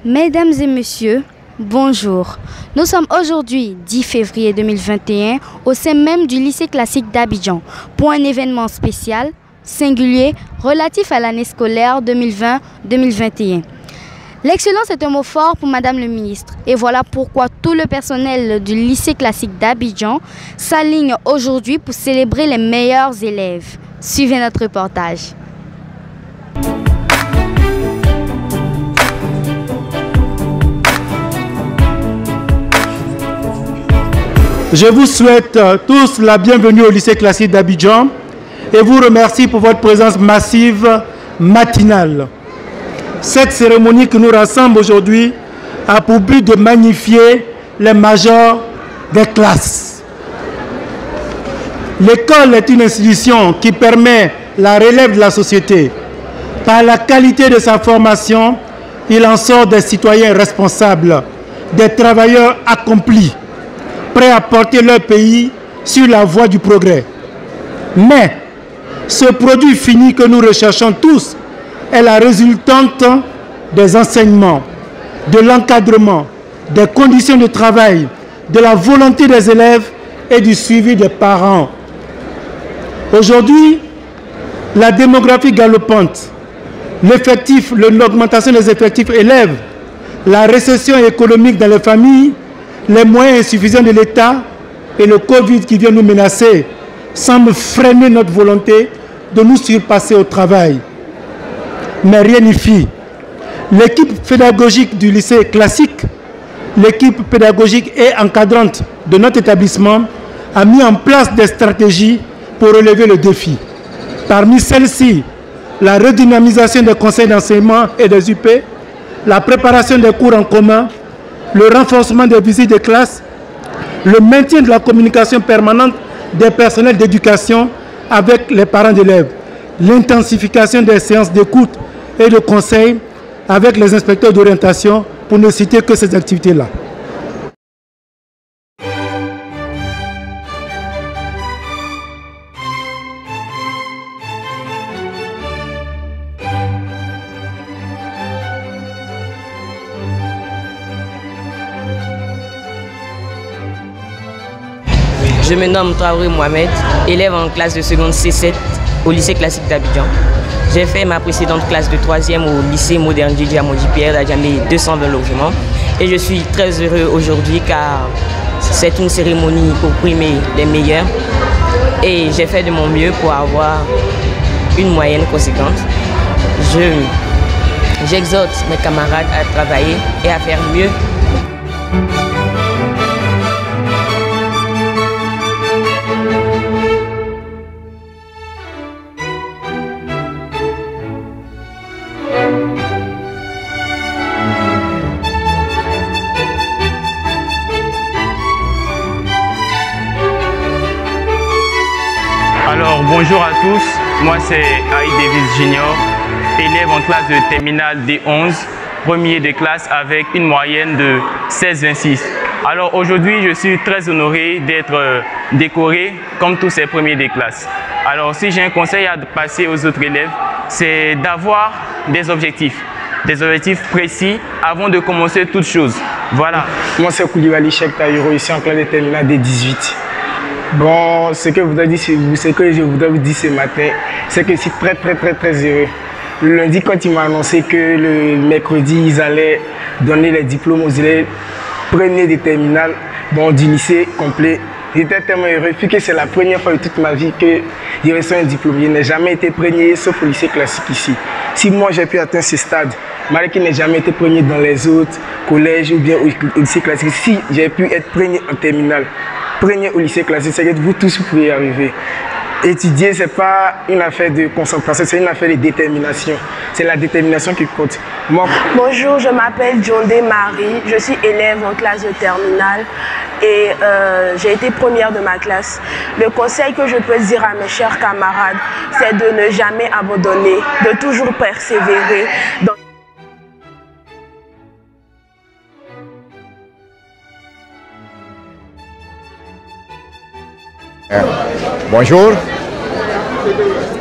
Mesdames et messieurs, bonjour. Nous sommes aujourd'hui 10 février 2021 au sein même du lycée classique d'Abidjan pour un événement spécial, singulier, relatif à l'année scolaire 2020-2021. L'excellence est un mot fort pour Madame le ministre et voilà pourquoi tout le personnel du lycée classique d'Abidjan s'aligne aujourd'hui pour célébrer les meilleurs élèves. Suivez notre reportage. Je vous souhaite tous la bienvenue au lycée classique d'Abidjan et vous remercie pour votre présence massive matinale. Cette cérémonie qui nous rassemble aujourd'hui a pour but de magnifier les majors des classes. L'école est une institution qui permet la relève de la société. Par la qualité de sa formation, il en sort des citoyens responsables, des travailleurs accomplis, prêts à porter leur pays sur la voie du progrès. Mais ce produit fini que nous recherchons tous est la résultante des enseignements, de l'encadrement, des conditions de travail, de la volonté des élèves et du suivi des parents. Aujourd'hui, la démographie galopante, l'augmentation des effectifs élèves, la récession économique dans les familles, les moyens insuffisants de l'État et le Covid qui vient nous menacer semblent freiner notre volonté de nous surpasser au travail. Mais rien n'y fit. L'équipe pédagogique du lycée classique, l'équipe pédagogique et encadrante de notre établissement a mis en place des stratégies pour relever le défi. Parmi celles-ci, la redynamisation des conseils d'enseignement et des UP, la préparation des cours en commun, le renforcement des visites de classe, le maintien de la communication permanente des personnels d'éducation avec les parents d'élèves, l'intensification des séances d'écoute et de conseil avec les inspecteurs d'orientation, pour ne citer que ces activités-là. Je me nomme Traoré Mohamed, élève en classe de seconde C7 au lycée classique d'Abidjan. J'ai fait ma précédente classe de 3e au lycée moderne Djidji Amodi Pierre d'Adjamé 220 logements. Et je suis très heureux aujourd'hui car c'est une cérémonie pour primer les meilleurs. Et j'ai fait de mon mieux pour avoir une moyenne conséquente. J'exhorte mes camarades à travailler et à faire mieux. Alors bonjour à tous, moi c'est Aïe Davis Junior, élève en classe de terminale D11, premier de classe avec une moyenne de 16,26. Alors aujourd'hui je suis très honoré d'être décoré comme tous ces premiers de classe. Alors si j'ai un conseil à passer aux autres élèves, c'est d'avoir des objectifs précis avant de commencer toute chose. Voilà. Moi c'est Koulibaly Cheikh Taïro, ici en classe de terminale D18. Bon, ce que je voudrais vous dire ce matin, c'est que je suis très heureux. Le lundi, quand ils m'ont annoncé que le mercredi, ils allaient donner les diplômes aux élèves premiers de terminale du lycée complet, j'étais tellement heureux, puisque c'est la première fois de toute ma vie que j'ai reçu un diplôme. Je n'ai jamais été premier, sauf au lycée classique ici. Si moi j'ai pu atteindre ce stade, malgré qu'il n'ait jamais été premier dans les autres collèges ou bien au lycée classique, si j'ai pu être premier en terminale, premier au lycée classique, c'est que vous tous vous pouvez y arriver. Étudier, ce n'est pas une affaire de concentration, c'est une affaire de détermination. C'est la détermination qui compte. Moi... Bonjour, je m'appelle Djondé Marie, je suis élève en classe de terminale et j'ai été première de ma classe. Le conseil que je peux dire à mes chers camarades, c'est de ne jamais abandonner, de toujours persévérer. Bonjour.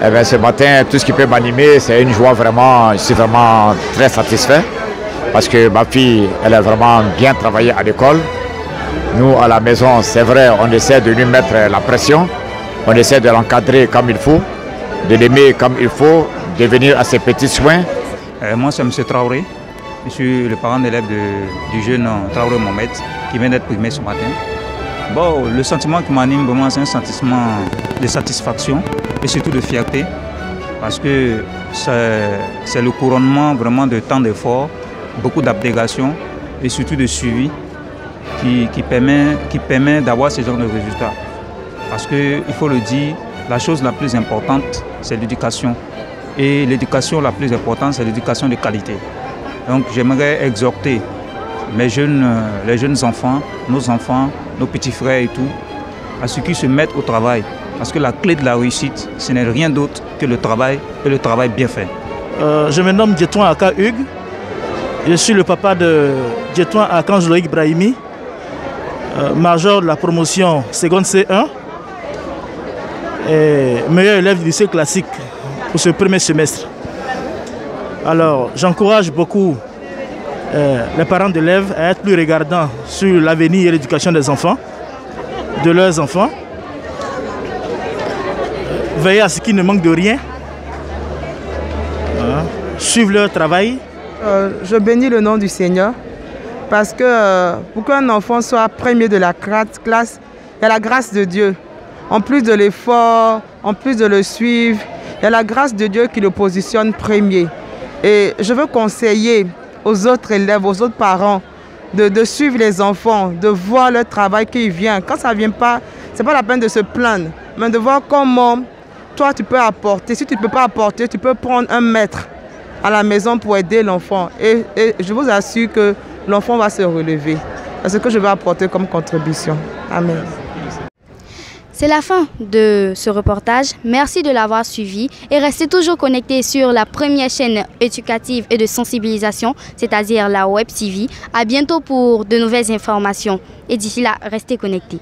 Eh bien, ce matin, tout ce qui peut m'animer, c'est une joie vraiment, je suis vraiment très satisfait. parce que ma fille, elle a vraiment bien travaillé à l'école. Nous, à la maison, c'est vrai, on essaie de lui mettre la pression, on essaie de l'encadrer comme il faut, de l'aimer comme il faut, de venir à ses petits soins. Moi, c'est M. Traoré. Je suis le parent d'élève du jeune Traoré Mohamed qui vient d'être primé ce matin. Bon, le sentiment qui m'anime vraiment, c'est un sentiment de satisfaction et surtout de fierté, parce que c'est le couronnement vraiment de tant d'efforts, beaucoup d'abnégation et surtout de suivi qui permet d'avoir ce genre de résultats. Parce qu'il faut le dire, la chose la plus importante, c'est l'éducation. Et l'éducation la plus importante, c'est l'éducation de qualité. Donc j'aimerais exhorter les jeunes enfants, nos petits frères et tout, à ce qu'ils se mettent au travail. Parce que la clé de la réussite, ce n'est rien d'autre que le travail et le travail bien fait. Je me nomme Djetouan Aka Hugues. Je suis le papa de Djetouan Akanj Loïc Brahimi, major de la promotion seconde C1 et meilleur élève du lycée classique pour ce premier semestre. Alors, j'encourage beaucoup les parents d'élèves à être plus regardants sur l'avenir et l'éducation des enfants, de leurs enfants. Veiller à ce qu'ils ne manquent de rien. Suivre leur travail. Je bénis le nom du Seigneur parce que pour qu'un enfant soit premier de la classe, il y a la grâce de Dieu. En plus de l'effort, en plus de le suivre, il y a la grâce de Dieu qui le positionne premier. Et je veux conseiller aux autres élèves, aux autres parents, de suivre les enfants, de voir leur travail qui vient. Quand ça ne vient pas, ce n'est pas la peine de se plaindre, mais de voir comment toi tu peux apporter. Si tu ne peux pas apporter, tu peux prendre un maître à la maison pour aider l'enfant. Et je vous assure que l'enfant va se relever. C'est ce que je vais apporter comme contribution. Amen. C'est la fin de ce reportage. Merci de l'avoir suivi et restez toujours connectés sur la première chaîne éducative et de sensibilisation, c'est-à-dire la Web TV. À bientôt pour de nouvelles informations. Et d'ici là, restez connectés.